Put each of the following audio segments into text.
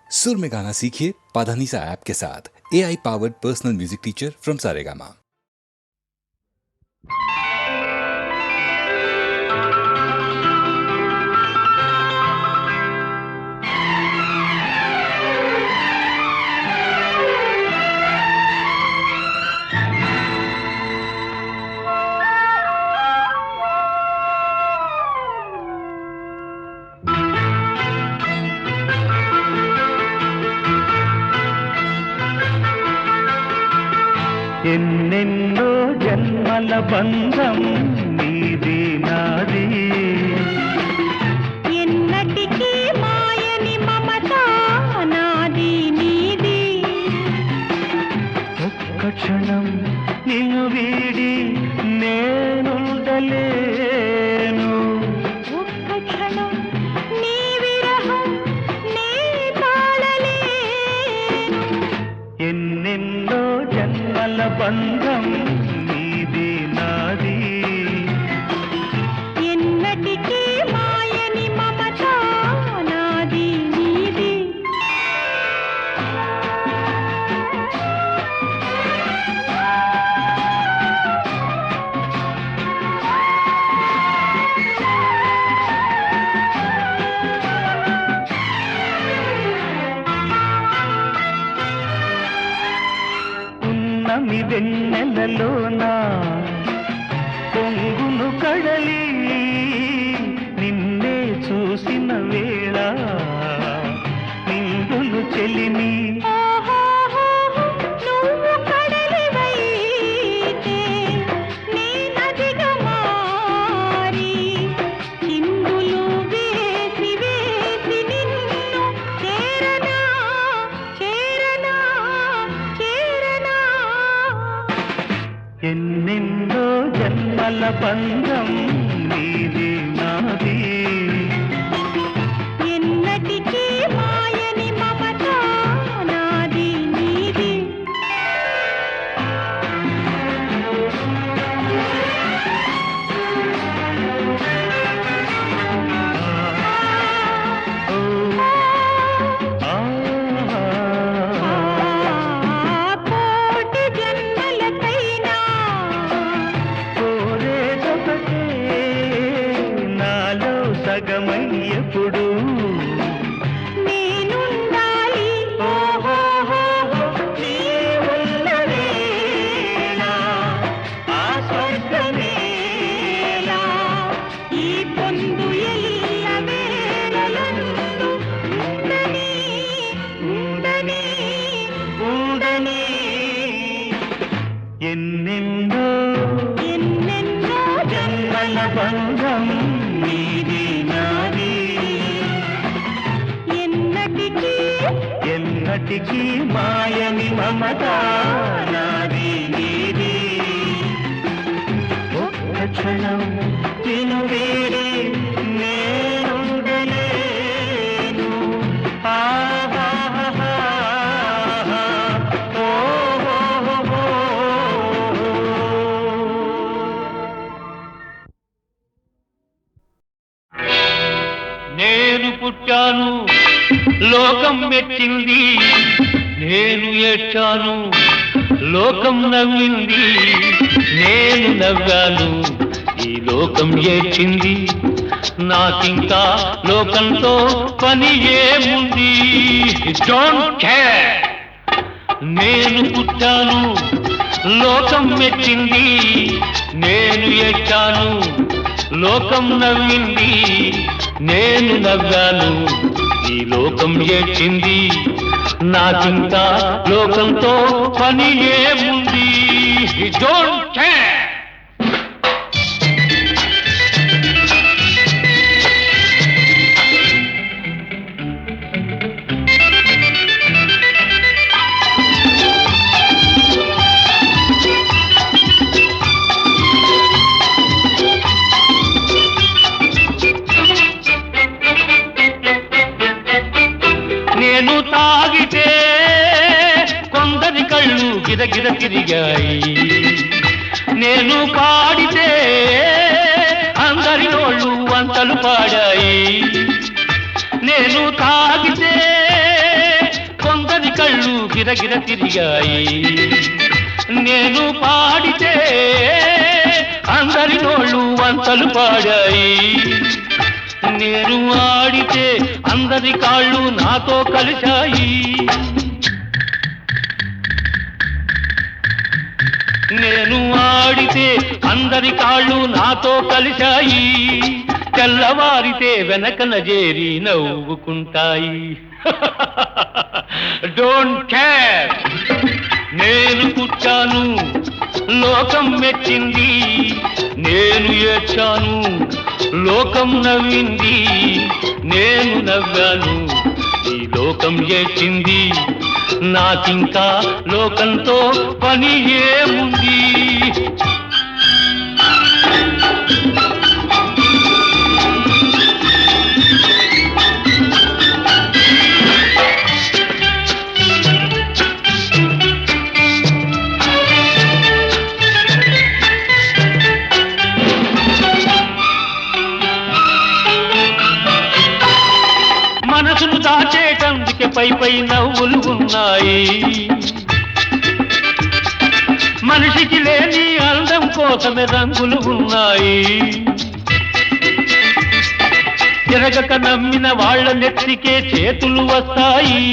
सुर में गाना सीखिए पाधानीसा ऐप के साथ। AI powered personal music teacher from Saregama. ఎన్నెన్నో జన్మల బంధం నీది నాది, ఎన్నటికీ మాయని మమత నాది నీది. ఒక్క క్షణం నిన్ను వీడి నేనుండలేను, ఒక్క క్షణం నీ విరహం నే తాళలేను. ఎన్నెన్నో జన్మల బంధం నీది నాది, ఎన్నటికీ మాయని మమత నాది నీది. ఉన్నమి వెన్నెలలోన పొంగును కడలి నిన్నే చూసిన వేళ నిండును చెలిమి. ఓహోహోహో, నువ్వు కడలివైతే నే నదిగా మారి చిందులు వేసి వేసి నిన్ను చేరనా చేరనా చేరనా. ఎన్నెన్నో జన్మల బంధం నీది నాది, ఎన్నటికీ మాయని మమత నాది నీది. ఆ, కోటి జన్మలకైనా కోరేదొకటే నాలో సగమై ఎప్పుడు నేనుండాలి. ఓహోహోహో, నీ ఉన్న వేళ ఆ స్వర్గమేలా. ఈ పొందు ఎల్ల వేళలందు ఉండని ఉండని ఉండని ఎన్నెన్నో ఎన్నెన్నో జన్మల బంధం నీది నాది, ఎన్నటికీ ఎన్నటికీ మాయని మమత నాది నీది. ఒక్క క్షణం నిన్ను వీడి నేనుండలేను. ఆహాహాహా, ఓహోహోహో. నేను పుట్టాను లోకం మెచ్చింది, నేను ఏడ్చాను లోకం నవ్వింది, నేను నవ్వాను ఈ లోకం ఏడ్చింది. నాకింకా లోకంతో పని ఏముంది? Don't care. నేను పుట్టాను లోకం మెచ్చింది, నేను ఏడ్చాను లోకం నవ్వింది, నేను నవ్వాను ఈ లోకం ఏడ్చింది. నాకింకా లోకంతో పని ఏముంది? Don't care. నేను తాగితే కొందరి కళ్ళు గిరగిర తిరిగాయి, నేను పాడితే అందరి నోళ్ళు వంతలు పాడాయి. నేను తాగితే గిరగిర తిరిగాయి. నేను పాడితే అందరి నోళ్ళు వంతలు పాడాయి. నేను ఆడితే అందరి కాళ్ళు నాతో కలిశాయి. నేను ఆడితే అందరి కాళ్ళు నాతో కలిశాయి. తెల్లవారితే వెనకన చేరి నవ్వుకుంటాయి. డోంట్ కేర్, నేను పుట్టాను, లోకం మెచ్చింది. నేను ఏడ్చాను, లోకం నవ్వింది. నేను నవ్వాను, ఈ లోకం ఏడ్చింది. నాకింకా లోకంతో పని ఏముంది? మనసును దాచేటందుకే పై నవ్వులు ఉన్నాయి. మనిషికి లేని అందం కోసమే రంగులు ఉన్నాయి. ఎరగక నమ్మిన వాళ్ళ నెత్తికే చేతులు వస్తాయి.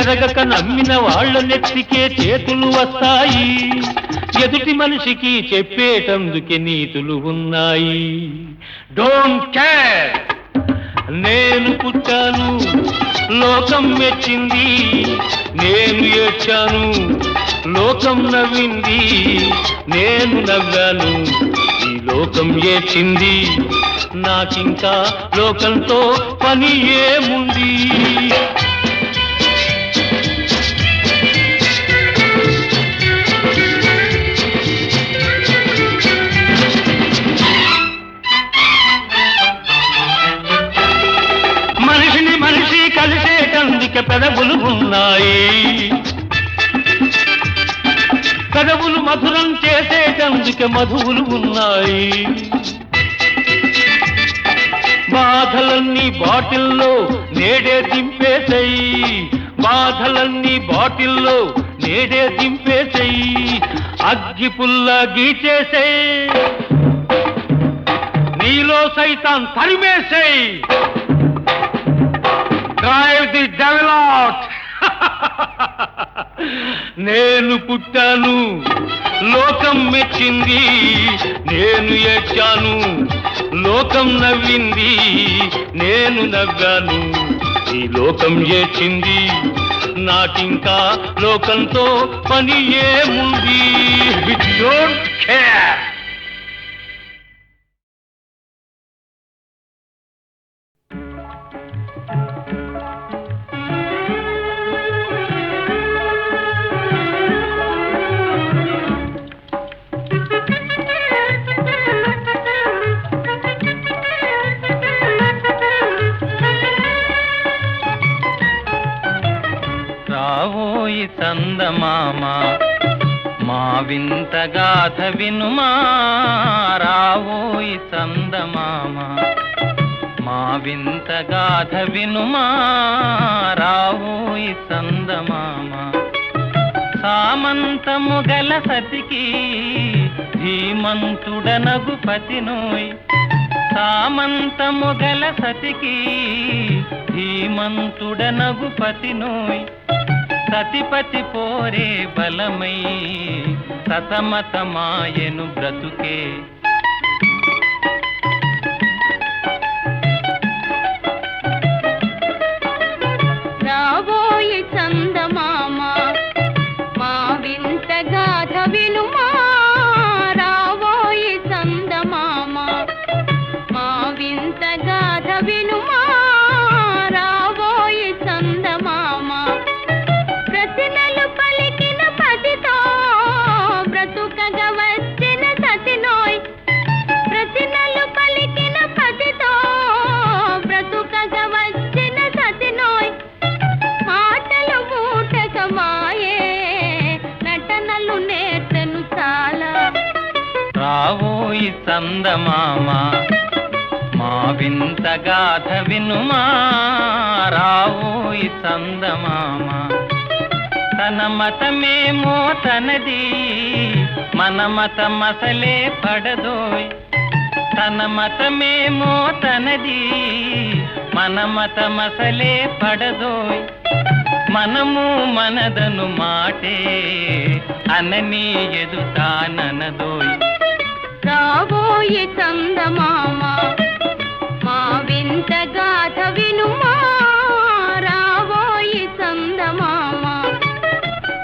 ఎరగక నమ్మిన వాళ్ళ నెత్తికే చేతులు వస్తాయి. ఎదుటి మనిషికి చెప్పేటందుకే నీతులు ఉన్నాయి. డోంట్ కేర్, నేను పుట్టాను, లోకం మెచ్చింది. నేను ఏడ్చాను, లోకం నవ్వింది. నేను నవ్వాను, ఈ లోకం ఏడ్చింది. నాకింకా లోకంతో పని ఏముంది? మనిషిని మనిషి కలిసేటందుకే పెదవులు ఉన్నాయి. పెదవులు మధురం చేసేటందుకే మధువులు ఉన్నాయి. బాధలన్నీ బాటిల్లో నేడే దింపేసేయి. బాధలన్నీ బాటిల్లో నేడే దింపేసేయి. అగ్గి పుల్ల గీచేసేయి, నీలో సైతాన్ తరిమేసేయి. Drive the devil out. నేను పుట్టాను, లోకం మెచ్చింది. నేను ఏడ్చాను, లోకం నవ్వింది. నేను నవ్వాను, ఈ లోకం ఏడ్చింది. నాకింకా లోకంతో పని ఏముంది? Don't care. రావోయి చందమామ, మా వింత గాథ వినుమా. రావోయి చందమామ, మా వింత గాథ వినుమా. రావోయి చందమామ, సామంతము గల సతికి ధీమంతుడనగు పతినోయ్. సామంతము గల సతికి ధీమంతుడనగు పతినోయ్. సతిపతి పోరే బలమై సతమతమాయను బ్రతుకే. రాబోయి చందమామ, మా వింత గాథ వినుమా. రాబోయి చందమామ, మా వింత గాథ వినుమా. రాబోయి చందమామ, ప్రతినలు పలికిన పతితో బ్రతుకగా వచ్చిన సతినోయ్. ప్రతినలు పలికిన పతితో బ్రతుకగా వచ్చిన సతినోయ్. మాటలు మూటకమాయే, నటనలు నేర్చెను చాలా. రావోయి చందమామ, మా వింత గాథ వినుమా. రావోయి చందమామ, తన మతమేమో తనది, మన మతమసలే పడదోయ్. తన మతమేమో తనది, మన మతమసలే పడదోయ్. మనము మనదను మాటే అనని ఎదుతాననదోయ్. రాబోయి చందమామ మా వింత గాథ వినుమా, రాబోయి చందమామ.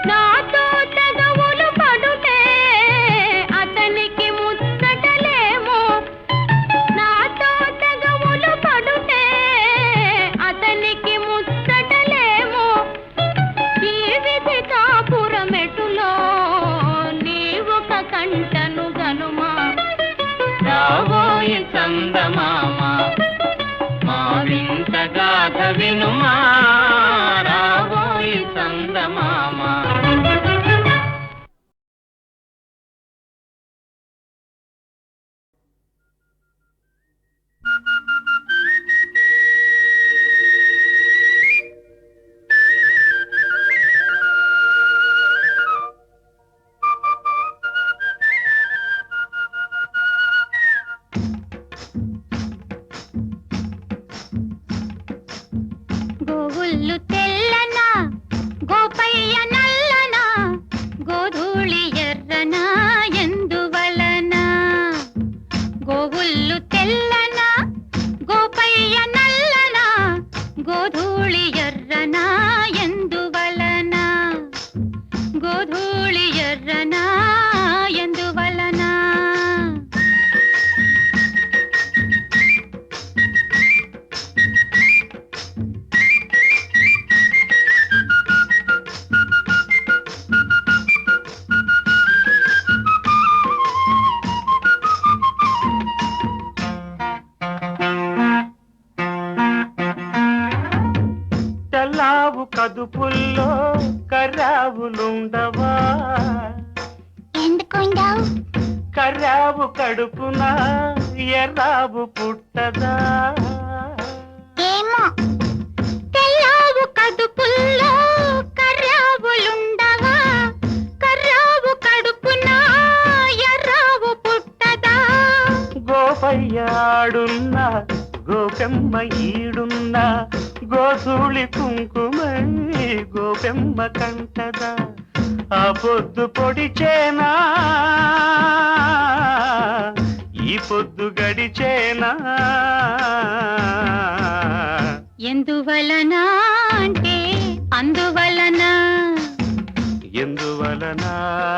నాతో తగవులు పడుతే అతనికి ముచ్చటలేమో, నాతో తగవులు పడుతే అతనికి ముచ్చటలేమో. ఈ విధి కాపురమెటులో నీవొక కంటను గనుమా. రాబోయి చందమామ మా వింత గాథ వినుమా, రాబోయి చందమామ. గోవుళ్ళు తెల్లనా గోపయ్య నల్లనా, గోధూళి ఎర్రనా ఎందువలన. గోవుళ్ళు తెల్లనా గోపయ్య నల్లనా, గోధూళి ఎర్రనా ఎందువలన. గోధూళి ఎర్రనా ఎందువలన. తెల్లావు కదుపుల్లో కర్రావులుండవా, ఎందుకుండవు? కర్రావు కడుపున ఎర్రావు పుట్టదా. ఏమో తెల్లావు కడుపుల్లో కర్రావులుండవా, కర్రావు కడుపున ఎర్రావు పుట్టదా. గోపయ్యాడున్నా గోపెమ్మ ఈడున్నా, గోధూళి కుంకుమై గోపెమ్మ కంటదా. ఆ పొద్దు పొడిచేనా ఈ పొద్దు గడిచేనా. ఎందువలన అంటే అందువలన. ఎందువలన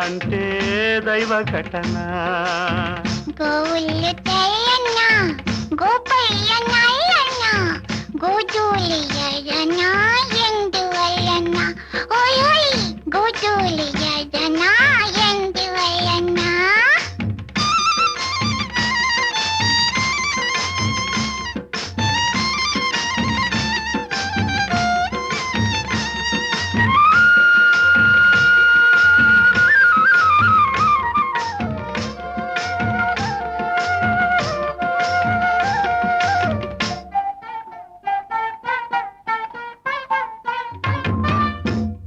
అంటే దైవ ఘటన. గోవుళ్ళు తెల్లన్న గోపయ్య నల్లన్న, గోధూళి ఎర్రన ఎందువలన. ఓయ్ గోధూళి ఎర్రన ఎందువలన.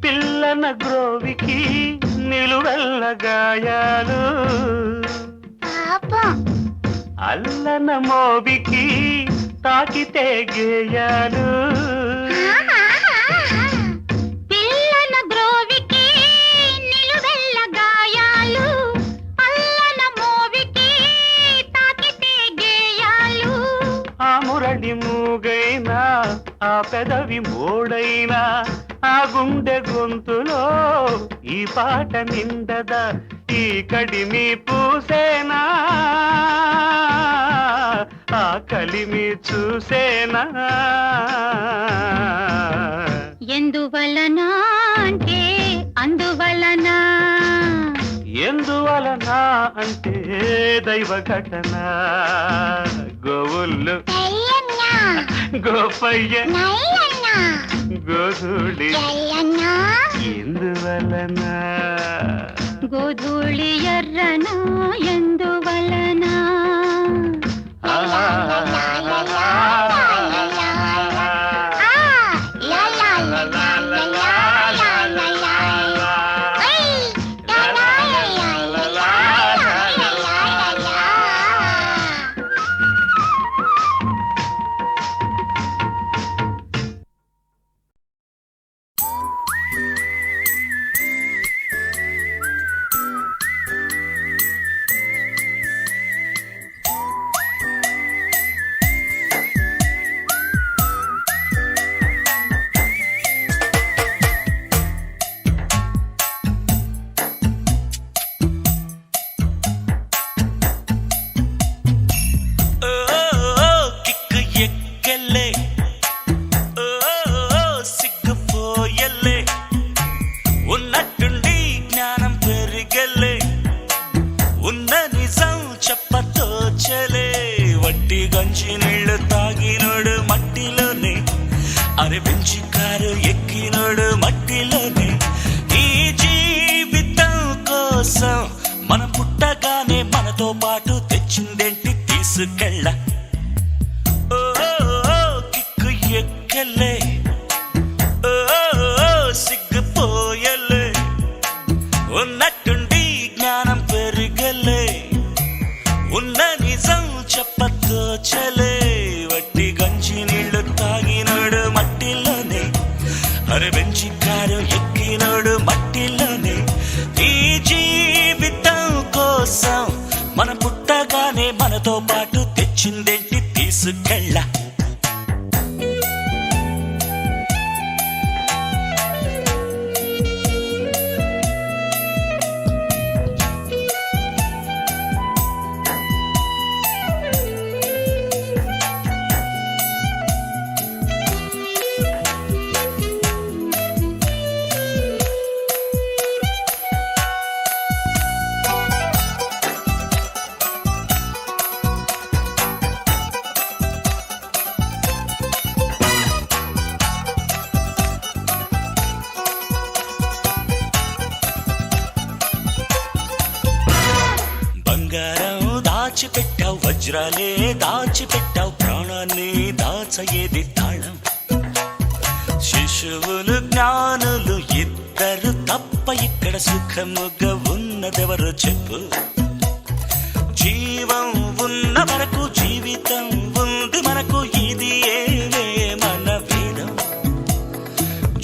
పిల్లన గ్రోవికి నిలువెల్ల గాయాలు, పాపం అల్లన మోవికి తాకితే గేయాలు. పిల్లన గ్రోవికి నిలువెల్ల గాయాలు, అల్లన మోవికి తాకితే గేయాలు. ఆ మురళి మూగైనా ఆ పెదవి మోడైనా, ఆ గుండె గొంతులో ఈ పాట నిండదా. ఈ కడిమి పూసేనా ఆ కలిమి చూసేనా. ఎందువలన అంటే అందువలన. ఎందువలన అంటే దైవ ఘటన. గోవుళ్ళు గోపయ్య గోధూళి ఎందువలన. గోధూళి ఎర్రన ఎందువలన. మనం పుట్టగానే మనతో పాటు తెచ్చిందేంటి తీసుకెళ్ళ ఓ కిక్కు ఎక్కలే ఓ సిగ్గుపోయలే ఉన్నట్టుండి జ్ఞానం పెరిగలే ఉన్న నిజం చెప్పతోచలే వట్టి గంజి నీళ్లు తాగినోడు మట్టిలోనే అరే బెంచి కారు ఎక్కినోడు మట్టిలోనే ఈ జీవితం కోసం మనం పుట్టగానే మనతో పాటు తెచ్చిందేంటి తీసుకెళ్ళ బంగారం దాచిపెట్టావు వజ్రాలే దాచిపెట్టావు ప్రాణాన్ని దాచయేది తాళం శిశువులు జ్ఞానులు ఇద్దరు తప్ప ఇక్కడ సుఖముగా ఉన్నదెవరో చెప్పు జీవం ఉన్న వరకు జీవితం ఉంది మనకు ఇది ఏవే మన వేదం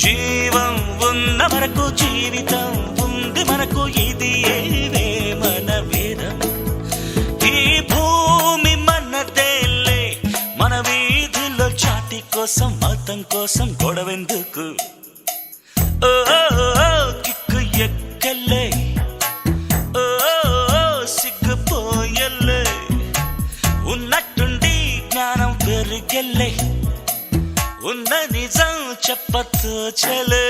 జీవం ఉన్న వరకు జీవితం ఉంది మనకు ఇది ఏవే మన వేదం ఈ భూమి మనదేలే మన వీధిలో చాటి కోసం మతం కోసం గొడవెందుకు ఓ కిక్కు ఎక్కలే ఓ సిగ్గుపోయలే ఉన్నట్టుండి జ్ఞానం పెరిగలే ఉన్న నిజం చెప్పతోచలే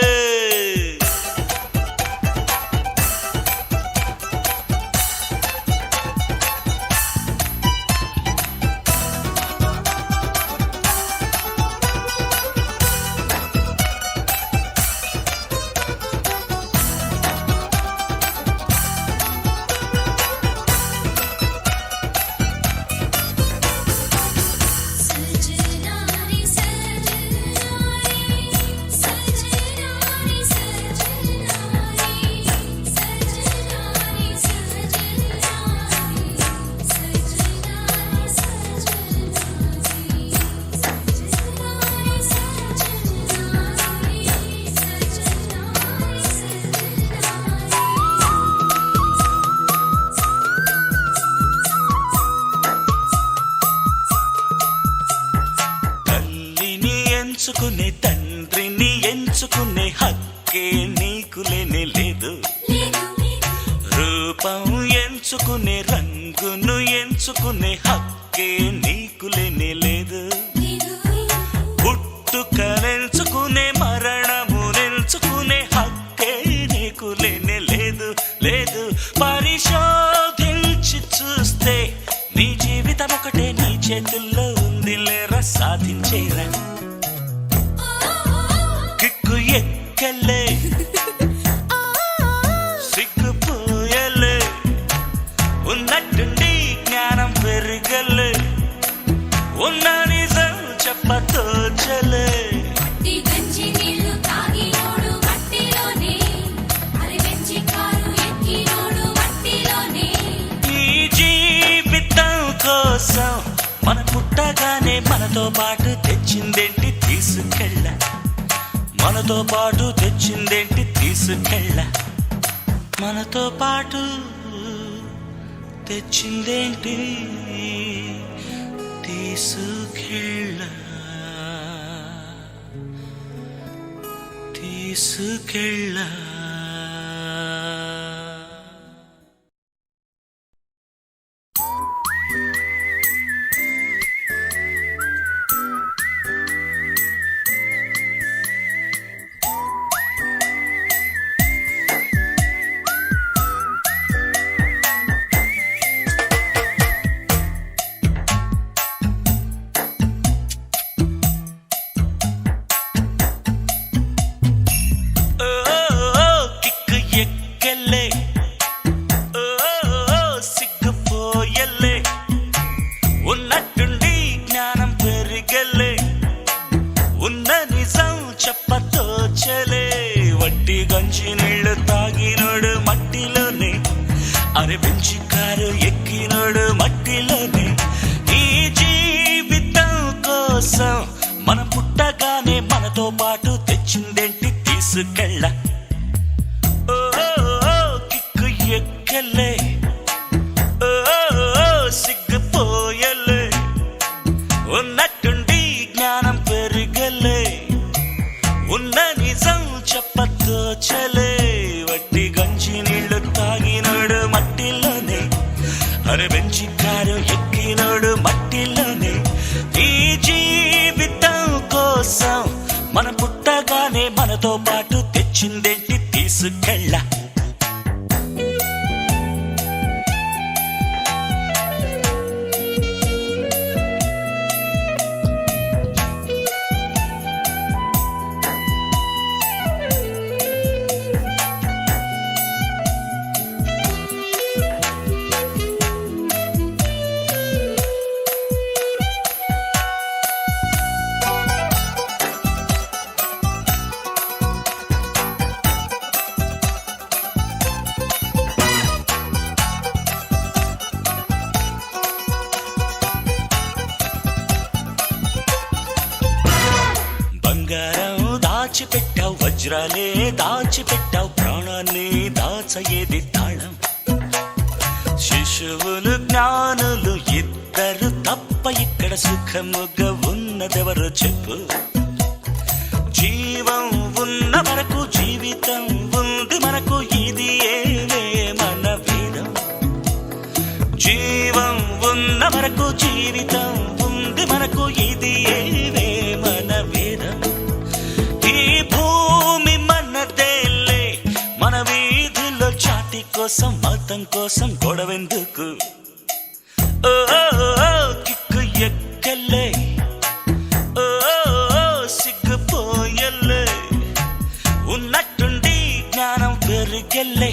सजनारी सजनारी सजनारी ఎంచుకునే తండ్రిని ఎంచుకునే హక్కే నీకు లేనే లేదు రూపం ఎంచుకునే రంగును ఎంచుకునే హక్కే నీకు లేనే లేదు పుట్టుకనెంచుకునే మరణమునెంచుకునే హక్కే నీకు లేనే లేదు లేదు పరిశోధించి చూస్తే నీ జీవితం ఒకటే నీ చేతుల్లో ఉంది లేరా సాధించేరా కిక్కు ఎక్కలే సిగ్గుపోయలే ఉన్నట్టుండి జ్ఞానం పెరగలే ఉన్న నిజం చెప్పతోచలే ఈ జీవితం కోసం మన పుట్టగానే మనతో పాటు తెచ్చిందేంటి తీసుకెళ్ళ మనతో పాటు తెచ్చిందేంటి తీసుకెళ్ళ మనతో పాటు తెచ్చిందేంటి తీసుకెళ్ళ తీసుకెళ్ళ చలే వట్టి గంజి నీళ్లు తాగినోడు మట్టిలోనే అరే బెంచి కారు ఎక్కినోడు మట్టిలోనే ఈ జీవితం కోసం మనం పుట్టగానే మనతో పాటు తెచ్చిందేంటి తీసుకెళ్ళ కిక్కు ఎక్కలే సిగ్గుపోయలే ఉన్నట్టుండి జ్ఞానం పెరిగలే ఉన్న నిజం చెప్పతో చలే వట్టి గంజి నీళ్లు తాగినోడు మట్టిలోనే అరే బెంచి కారు ఎక్కినోడు మట్టిలోనే ఈ జీవితం కోసం మన పుట్టగానే మనతో పాటు తెచ్చిందేంటి తీసుకెళ్ళ బంగారం దాచిపెట్టావు వజ్రాలే దాచిపెట్టావు ప్రాణాన్ని దాచయేది తాళం శిశువులు జ్ఞానులు ఇద్దరు తప్ప ఇక్కడ సుఖముగా ఉన్నదెవరో చెప్పు జీవం ఉన్న వరకు జీవితం ఉంది మనకు ఇది ఏవే మన వేదం జీవం ఉన్న వరకు జీవితం ఉంది మనకు ఇది ఏవే మన వేదం ఈ భూమి మనదేలే మన వీధిలో చాటి కోసం మతం కోసం గొడవెందుకు కిక్కు ఎక్కలే సిగ్గుపోయలే ఉన్నట్టుండి జ్ఞానం పెరిగలే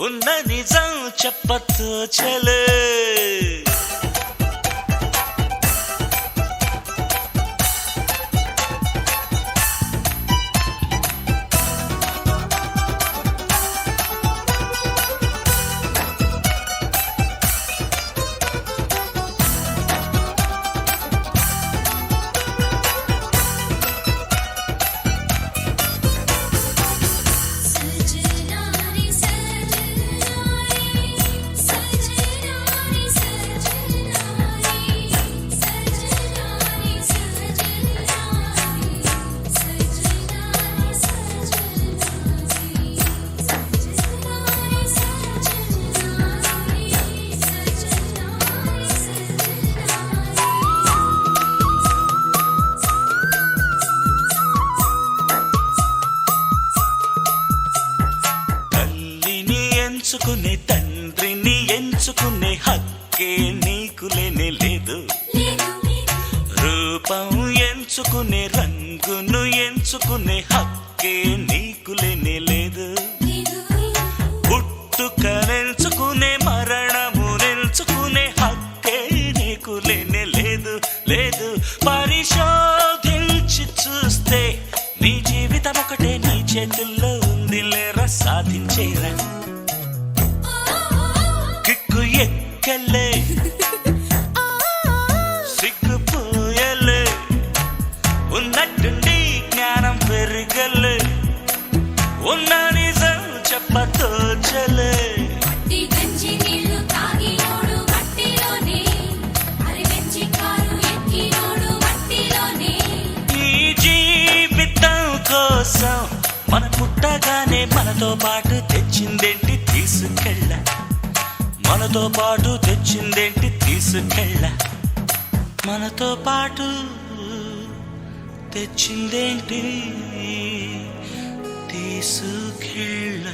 ఉన్న నిజం చెప్పతో చలే సజనాని సజనాని సజనాని సజనాని సజనాని తల్లిని ఎంచుకునే తండ్రిని ఎంచుకునే హక్కే నీకు లేనే లేదు రూపం ఎంచుకునే రంగును ఎంచుకునే హక్కే నీకు లేనే లేదు పుట్టుకనెంచుకునే మరణమునెంచుకునే హక్కే నీకు లేనే లేదు లేదు పరిశోధించి చూస్తే నీ జీవితం ఒకటే నీ చేతుల్లో ఉంది లేరా సాధించేరా కిక్కు ఎక్కలే సిగ్గుపోయలే ఉన్నట్టుండి జ్ఞానం పెరగలే ఉన్న నిజం చెప్పతో చలే మట్టి గంజి నీళ్లు తాగినోడు మట్టిలోనే అరే బెంచి కారు ఎక్కినోడు మట్టిలోనే ఈ జీవితం కోసం మన పుట్టగానే మనతో పాటు తెచ్చిందేంటి తీసుకెళ్ళ మనతో పాటు తెచ్చిందేంటి తీసుకెళ్ళ మనతో పాటు తెచ్చిందేంటి తీసుకెళ్ళ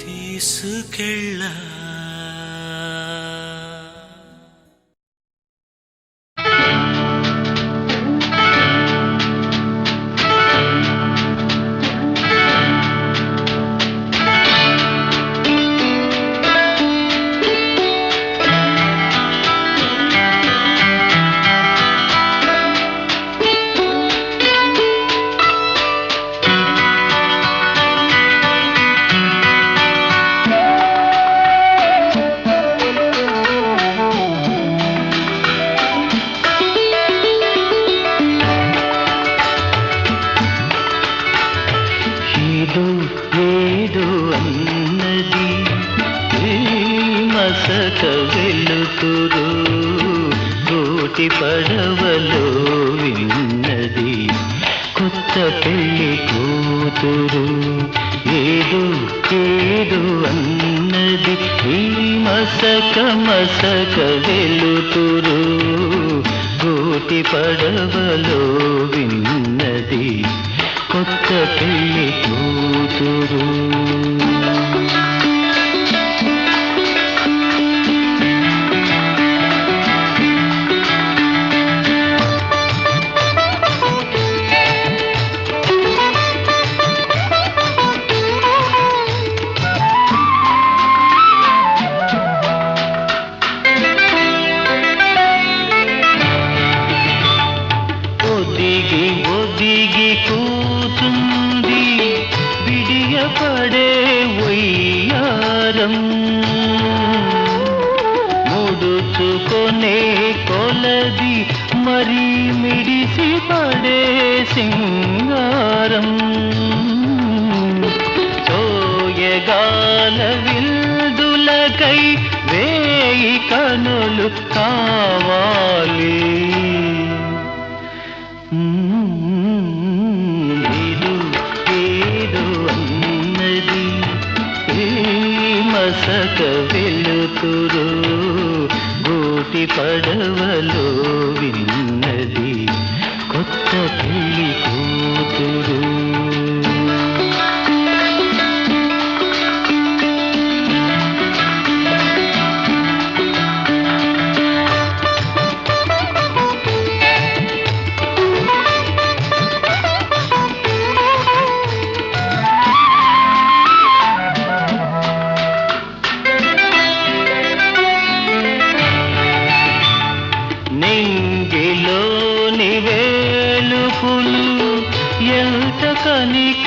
తీసుకెళ్ళ మసక వెలుతురు కోటి పడవలో విన్నది కొత్త పెళ్లి కూతురు ఏదో ఏదో అన్నది ఈ మసక మసక వెలుతురు కోటి పడవలో విన్నది కొత్త పెళ్లి కూతురు ఒదిగి ఒదిగి కూతుంది విడియపడే వయ్యారం ముడుచుకొనే కొలది మరి మిడిసి పడే సింగారం సోయగాల విల్దులకై వేయి కనులు కావాలి ఏదో ఏదో అన్నది ఈ మసక వెలుతురు గోటి పడవలో విన్నది కొత్త పెళ్లి కూతురు నింగిలోని వేలుపులు ఎంత కనికరించారో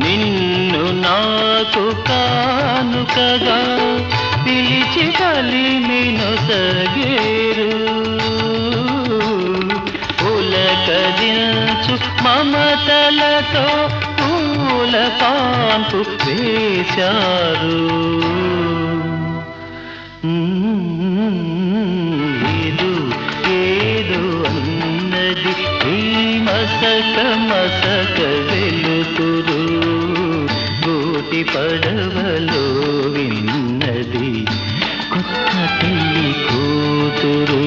నిన్ను నాకు కానుకగా పిలిచి కలిమిను సగేరు పులకరించు మమతలతో పూల కాంపు వేశారు ఏదో ఏదో అన్నది ఈ మసక మసక వెలుతురు గోటి పడవలో విన్నది కొత్త పెళ్లి కూతురు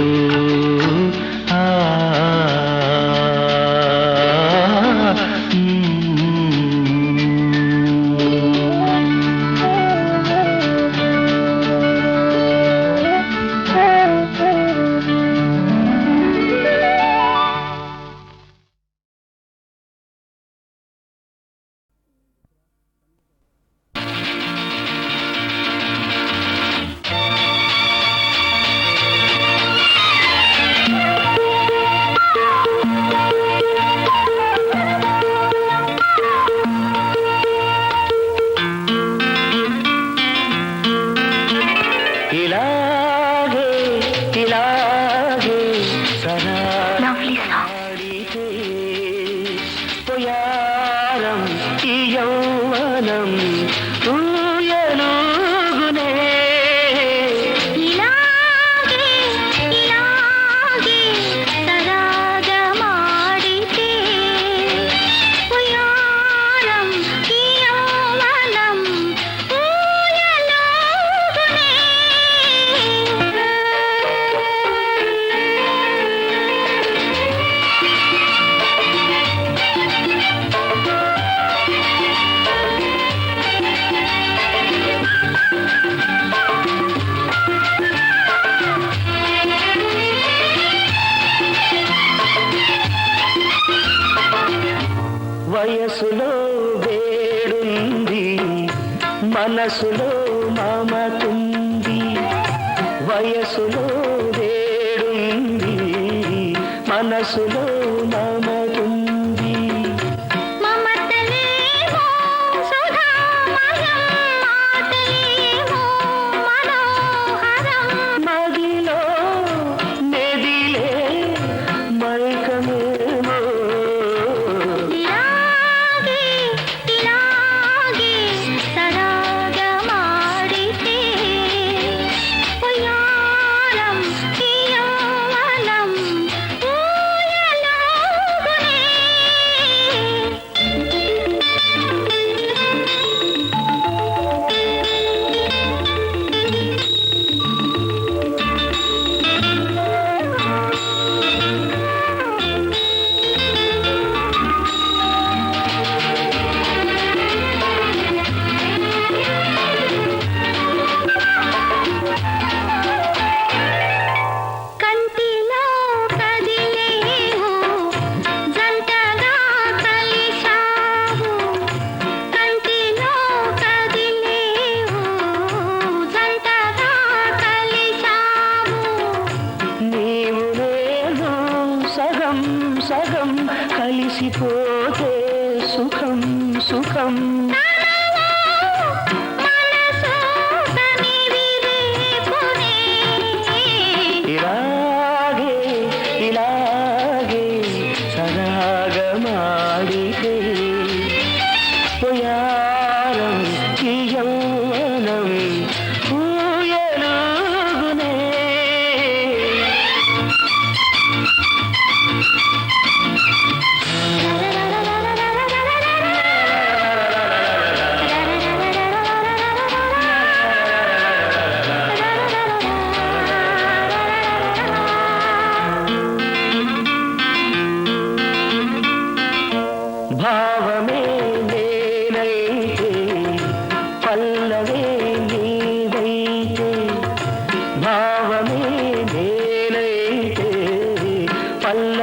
ఇలాగే ఇలాగే సరాడితే పొయారం ఈ యౌవనం ఊయలుగునే ఇలాగే ఇలాగే సరాగమాడితే ఉయారం ఈ యౌవనం ఊయలుగునే వయసులో వేడుంది మనసులో మమతుంది వయసులో వేడుంది మనసులో మమతుంది మమతలేమో సుధామయం మాటలేమో మనోహరం మదిలో మెదిలే మైకమేమో ఇలాగే ఇలాగే సరా సగం కలిసిపోతే సుఖం సుఖం మనసు తనివి రేపునే. ఇలాగే ఇలాగే సరాగమాడితే పోయారం ఈ యౌవనం ఊయలుగునే. భావమే నేనైతే పల్లవే నీవైతే భావమే నేనైతే పల్ల